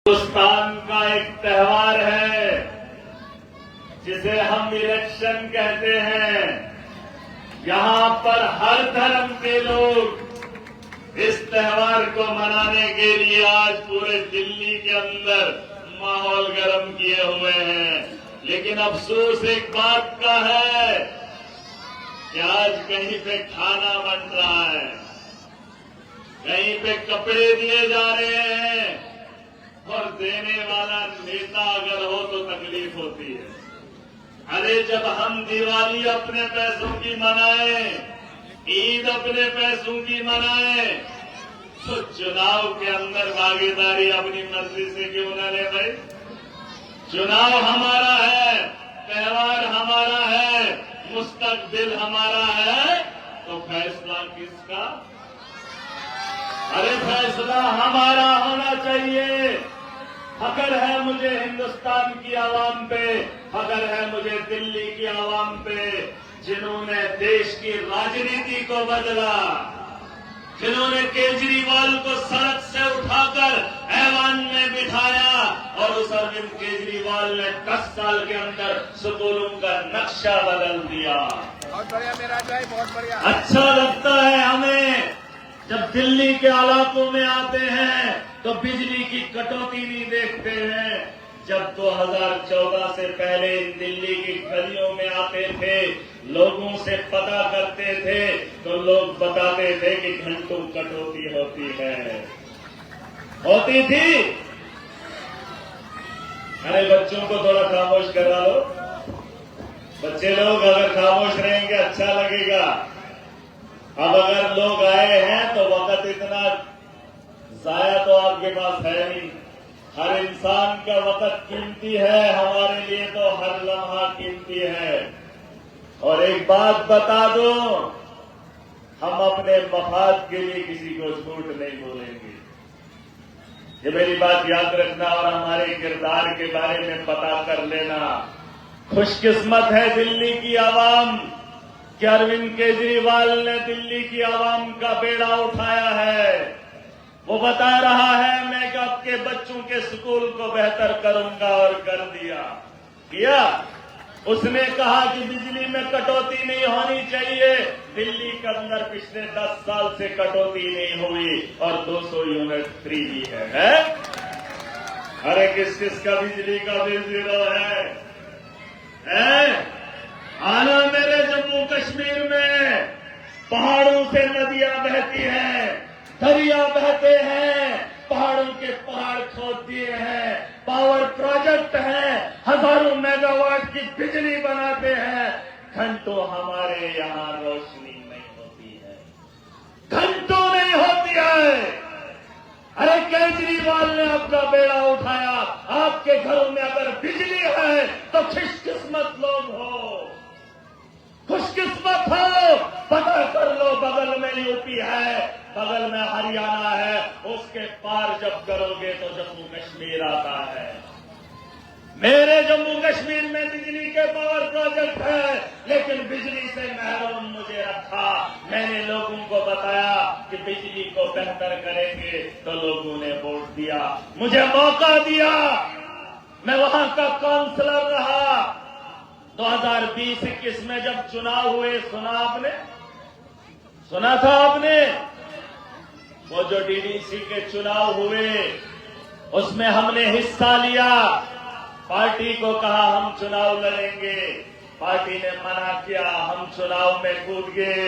हिंदुस्तान का एक त्योहार है जिसे हम इलेक्शन कहते हैं। यहां पर हर धर्म के लोग इस त्योहार को मनाने के लिए आज पूरे दिल्ली के अंदर माहौल गर्म किए हुए हैं। लेकिन अफसोस एक बात का है कि आज कहीं पे खाना बन रहा है, कहीं पे कपड़े दिए जा रहे हैं और देने वाला नेता अगर हो तो तकलीफ होती है। अरे जब हम दिवाली अपने पैसों की मनाएं, ईद अपने पैसों की मनाएं, तो चुनाव के अंदर भागीदारी अपनी मर्जी से क्यों न ले भाई? चुनाव हमारा है, त्योहार हमारा है, मुस्तकबिल हमारा है, तो फैसला किसका? अरे फैसला हमारा होना चाहिए। फख्र है मुझे हिंदुस्तान की आवाम पे, फख्र है मुझे दिल्ली की आवाम पे, जिन्होंने देश की राजनीति को बदला, जिन्होंने केजरीवाल को सड़क से उठाकर ऐवान में बिठाया और उस अरविंद केजरीवाल ने 10 साल के अंदर स्कूलों का नक्शा बदल दिया। बहुत बढ़िया मेरा भाई, बहुत बढ़िया। अच्छा लगता है हमें जब दिल्ली के इलाकों में आते हैं तो बिजली की कटौती नहीं देखते हैं। जब 2014 से पहले दिल्ली की गलियों में आते थे, लोगों से पता करते थे, तो लोग बताते थे कि घंटों कटौती होती है, होती थी। अरे बच्चों को थोड़ा खामोश करा लो। बच्चे लोग अगर खामोश रहेंगे अच्छा लगेगा। अब अगर लोग आए हैं तो वक्त इतना जाया तो आपके पास है नहीं। हर इंसान का वक्त कीमती है, हमारे लिए तो हर लम्हा कीमती है। और एक बात बता दो, हम अपने मफाद के लिए किसी को झूठ नहीं बोलेंगे। ये मेरी बात याद रखना और हमारे किरदार के बारे में पता कर लेना। खुशकिस्मत है दिल्ली की आवाम कि अरविंद केजरीवाल ने दिल्ली की आवाम का बेड़ा उठाया है। वो बता रहा है मैं आपके बच्चों के स्कूल को बेहतर करूंगा और कर किया। उसने कहा कि बिजली में कटौती नहीं होनी चाहिए। दिल्ली के अंदर पिछले 10 साल से कटौती नहीं हुई और 200 यूनिट फ्री भी है? अरे किस किस का बिजली का बिल जीरो है? आना मेरे जम्मू कश्मीर में पहाड़ों से नदियां बहती हैं, दरिया बहते हैं, पहाड़ों के पहाड़ खोद दिए हैं, पावर प्रोजेक्ट है, हजारों मेगावाट की बिजली बनाते हैं। घंटों हमारे यहाँ रोशनी नहीं होती है, घंटों नहीं होती है। अरे केजरीवाल ने आपका बेड़ा उठाया। आपके घरों में अगर बिजली है तो खुशकिस्मत लोग हो, खुशकिस्मत हो। पता कर लो, बगल में यूपी है, बगल में हरियाणा है, उसके पार जब करोगे तो जम्मू कश्मीर आता है। मेरे जम्मू कश्मीर में बिजली के पावर प्रोजेक्ट है, लेकिन बिजली से महरूम मुझे रखा। मैंने लोगों को बताया कि बिजली को बेहतर करेंगे, तो लोगों ने वोट दिया, मुझे मौका दिया। मैं वहां का काउंसलर रहा। 2020-21 में जब चुनाव हुए, सुना था आपने? वो जो डीडीसी के चुनाव हुए उसमें हमने हिस्सा लिया। पार्टी को कहा हम चुनाव लड़ेंगे, पार्टी ने मना किया, हम चुनाव में कूद गए,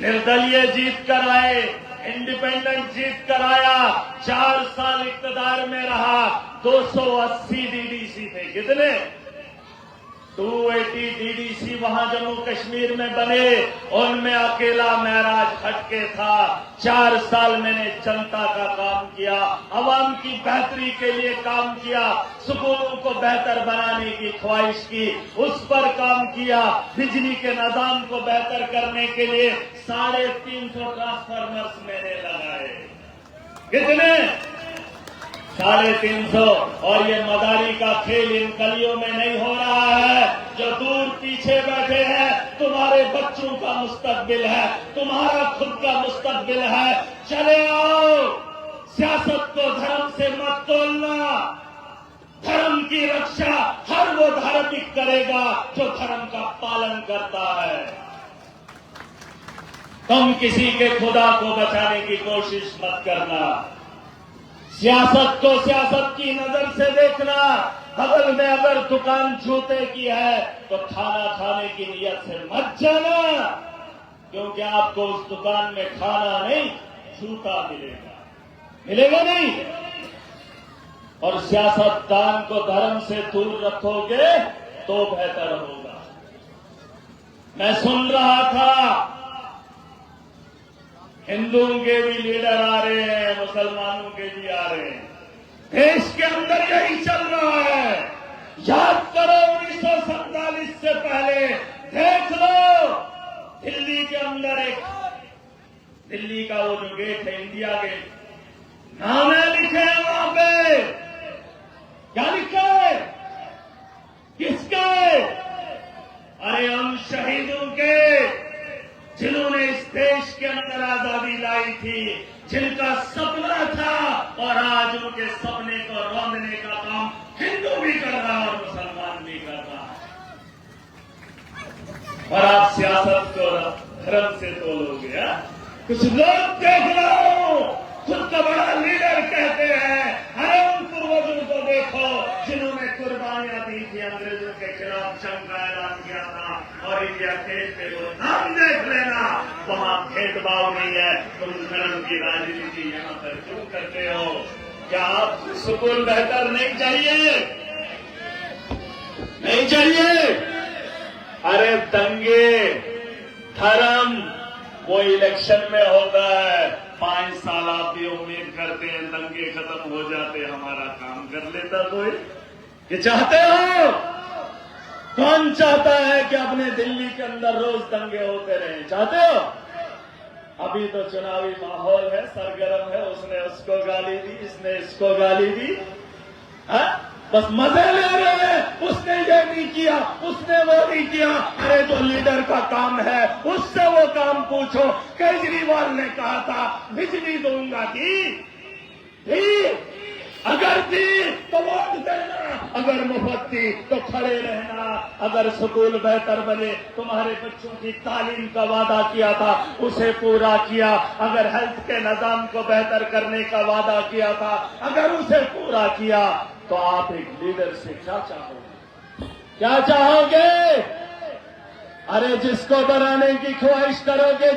निर्दलीय जीत कर आए, इंडिपेंडेंट जीत कर आया। 4 साल इक्तदार में रहा। 280 डीडीसी थे। कितने? 280 डीडीसी वहां जम्मू कश्मीर में बने, उनमें अकेला महराज हटके था। 4 साल मैंने जनता का काम किया, आवाम की बेहतरी के लिए काम किया, स्कूलों को बेहतर बनाने की ख्वाहिश की, उस पर काम किया। बिजली के निजाम को बेहतर करने के लिए 350 ट्रांसफार्मर्स मैंने लगाए। कितने? 350। और ये मदारी का खेल इन गलियों में नहीं हो रहा है। जो दूर पीछे बैठे हैं, तुम्हारे बच्चों का मुस्तकबिल है, तुम्हारा खुद का मुस्तकबिल है। चले आओ, सियासत को धर्म से मत तोलना। धर्म की रक्षा हर वो धार्मिक करेगा जो धर्म का पालन करता है। तुम किसी के खुदा को बचाने की कोशिश मत करना। सियासत को सियासत की नजर से देखना। बगल में अगर दुकान जूते की है तो खाना खाने की नियत से मत जाना, क्योंकि आपको उस दुकान में खाना नहीं जूता मिलेगा नहीं। और सियासतदान को धर्म से दूर रखोगे तो बेहतर होगा। मैं सुन रहा था हिंदुओं के भी लीडर आ रहे हैं, मुसलमानों के भी आ रहे हैं। देश के अंदर यही चल रहा है। याद करो 1947 से पहले देख लो, दिल्ली के अंदर दिल्ली का वो जो गेट है, इंडिया गेट, नाम लिखे हैं वहां पे। क्या लिखा है? किसके? अरे उन शहीदों के जिन्होंने इस देश के अंदर आजादी लाई थी, जिनका सपना था, और आज उनके सपने को रौंदने का काम हिंदू भी कर रहा है और मुसलमान भी कर रहा है। और आप सियासत को धर्म से तोलोगे। कुछ लोग देख रहा हूं खुद का बड़ा लीडर कहते हैं। अरे उन पूर्वजों को देखो जिन्होंने कुर्बानियां दी थी, अंग्रेजों के खिलाफ जंग का ऐलान किया था, और इंडिया गेट पे वो नाम देख लेना, वहां भेदभाव नहीं है। तुम धर्म की राजनीति यहां पर क्यों करते हो? क्या आपको सुकून बेहतर नहीं चाहिए? नहीं चाहिए? अरे दंगे धर्म वो इलेक्शन में होता है। 5 साल आप भी उम्मीद करते हैं दंगे खत्म हो जाते, हमारा काम कर लेता कोई। ये चाहते हो? कौन चाहता है कि अपने दिल्ली के अंदर रोज दंगे होते रहे? चाहते हो? अभी तो चुनावी माहौल है, सरगर्म है, उसने उसको गाली दी, इसने इसको गाली दी, है? बस मजे ले रहे हैं। उसने ये नहीं किया, उसने वो नहीं किया। अरे जो लीडर का काम है उससे वो काम पूछो। केजरीवाल ने कहा था बिजली दूंगा, दी? अगर दी तो वोट देना, अगर मुफ्त दी तो खड़े रहना। अगर स्कूल बेहतर बने, तुम्हारे बच्चों की तालीम का वादा किया था उसे पूरा किया। अगर हेल्थ के निजाम को बेहतर करने का वादा किया था, अगर उसे पूरा किया, तो आप एक लीडर से क्या चाहोगे? क्या चाहोगे? अरे जिसको बनाने की ख्वाहिश करोगे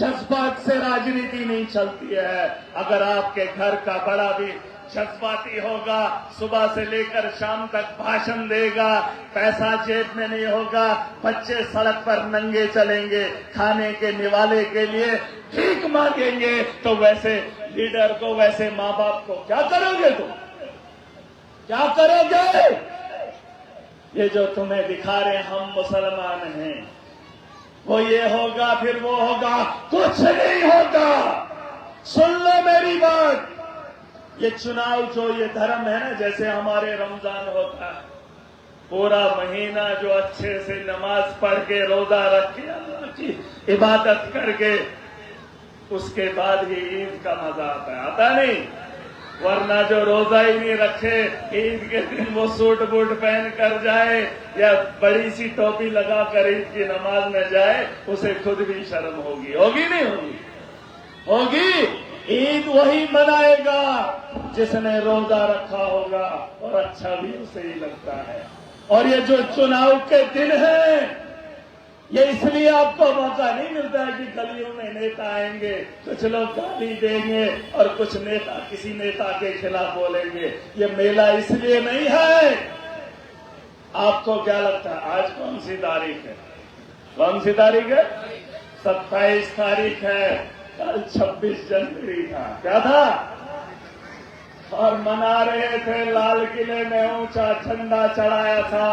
जज्बात से राजनीति नहीं चलती है। अगर आपके घर का बड़ा भी जज्बाती होगा, सुबह से लेकर शाम तक भाषण देगा, पैसा जेब में नहीं होगा, बच्चे सड़क पर नंगे चलेंगे, खाने के निवाले के लिए भीख मांगेंगे, तो वैसे लीडर को, वैसे माँ बाप को क्या करोगे तुम? क्या करोगे? ये जो तुम्हें दिखा रहे हम मुसलमान हैं, वो ये होगा फिर वो होगा, कुछ नहीं होगा। सुन लो मेरी बात। ये चुनाव जो ये धर्म है ना, जैसे हमारे रमजान होता है, पूरा महीना जो अच्छे से नमाज पढ़ के, रोजा रख के, अल्लाह की इबादत करके, उसके बाद ही ईद का मजा आता नहीं। वरना जो रोजा ही नहीं रखे, ईद के दिन वो सूट बूट पहन कर जाए या बड़ी सी टोपी लगा कर ईद की नमाज में जाए, उसे खुद भी शर्म होगी। होगी नहीं होगी? होगी। ईद वही मनाएगा जिसने रोजा रखा होगा, और अच्छा भी उसे ही लगता है। और ये जो चुनाव के दिन है, ये इसलिए आपको मौका नहीं मिलता है कि गलियों में नेता आएंगे, कुछ लोग गाली देंगे और कुछ नेता किसी नेता के खिलाफ बोलेंगे। ये मेला इसलिए नहीं है। आपको क्या लगता है आज कौन सी तारीख है? कौन सी तारीख है? 27 तारीख है। कल 26 जनवरी था। क्या था? और मना रहे थे, लाल किले में ऊंचा झंडा चढ़ाया था।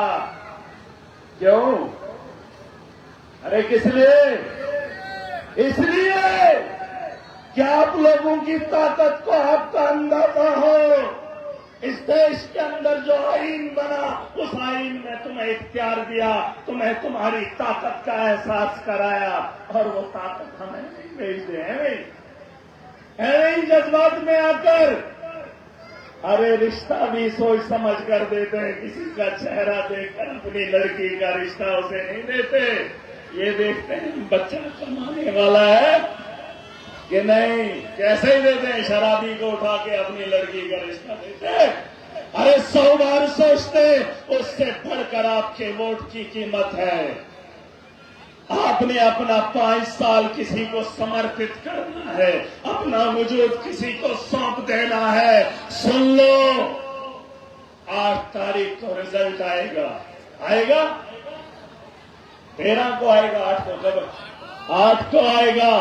क्यों? अरे किस लिए? इसलिए कि आप लोगों की ताकत को आपका अंदाजा हो। इस देश के अंदर जो आईन बना, उस आईन ने तुम्हें इख्तियार दिया, तुम्हें तुम्हारी ताकत का एहसास कराया, और वो ताकत हमें नहीं भेज दे हैं। ऐसे ही जज्बात में आकर अरे रिश्ता भी सोच समझ कर देते हैं। किसी का चेहरा देखकर अपनी लड़की का रिश्ता उसे नहीं देते। ये देखते हैं बच्चा कमाने वाला है कि नहीं, कैसे ही देते हैं। शराबी को उठा के अपनी लड़की का रिश्ता देते हैं। अरे 100 बार सोचते, उससे बढ़कर आपके वोट की कीमत है। आपने अपना 5 साल किसी को समर्पित करना है, अपना वजूद किसी को सौंप देना है। सुन लो, 8 तारीख को रिजल्ट आएगा। आएगा 13 को आएगा, 8 को कब? 8 को आएगा।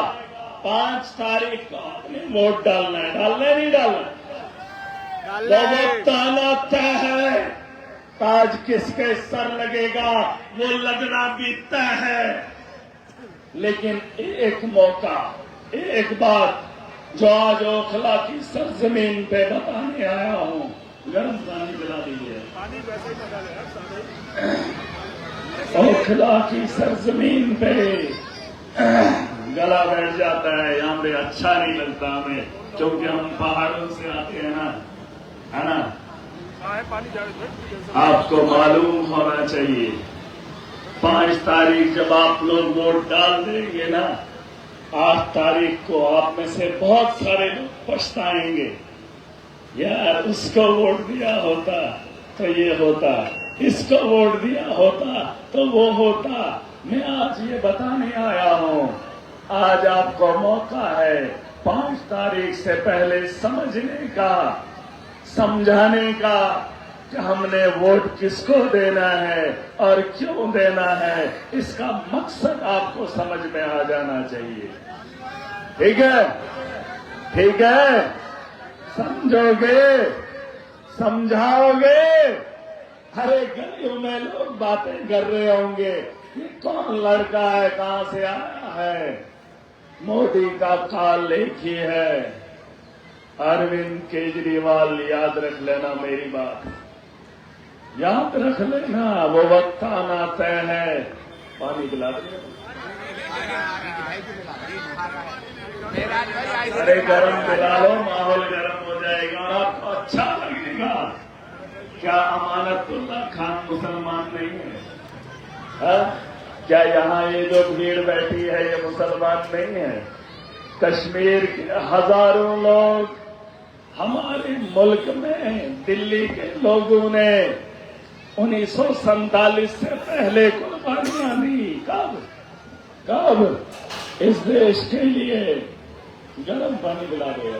5 तारीख को आपने वोट डालना है। डालना है नहीं डालना? वो ताना तय है। ताज किसके सर लगेगा वो लगना भी तय है। लेकिन एक मौका, एक बात जो आज ओखला की सरजमीन पे बताने आया हूं। गर्म पानी पिला दीजिए। पानी वैसे ही बदल है। ओखला की सरजमीन पे गला बैठ जाता है। यहाँ पे अच्छा नहीं लगता हमें, क्योंकि हम पहाड़ों से आते हैं ना, है ना। पानी आपको मालूम होना चाहिए 5 तारीख जब आप लोग वोट डाल देंगे ना, 8 तारीख को आप में से बहुत सारे लोग पछताएंगे, यार उसको वोट दिया होता तो ये होता, इसको वोट दिया होता तो वो होता। मैं आज ये बताने आया हूं, आज आपको मौका है 5 तारीख से पहले समझने का, समझाने का कि हमने वोट किसको देना है और क्यों देना है। इसका मकसद आपको समझ में आ जाना चाहिए। ठीक है? ठीक है? समझोगे, समझाओगे। अरे गलियों में लोग बातें कर रहे होंगे, ये कौन लड़का है, कहां से आया है। मोदी का काल एक ही है, अरविंद केजरीवाल। याद रख लेना मेरी बात, याद रख लेना। वो वक्त आना तय है। पानी पिला दो। अरे गरम पिला लो, माहौल गरम हो जाएगा और आपको अच्छा लगेगा। क्या अमानतुल्लाह खान मुसलमान नहीं है? हा? क्या यहाँ ये जो भीड़ बैठी है ये मुसलमान नहीं है? कश्मीर के हजारों लोग, हमारे मुल्क में दिल्ली के लोगों ने 1947 से पहले कुर्बानियां दी। कब इस देश के लिए। गर्म पानी पिला दो।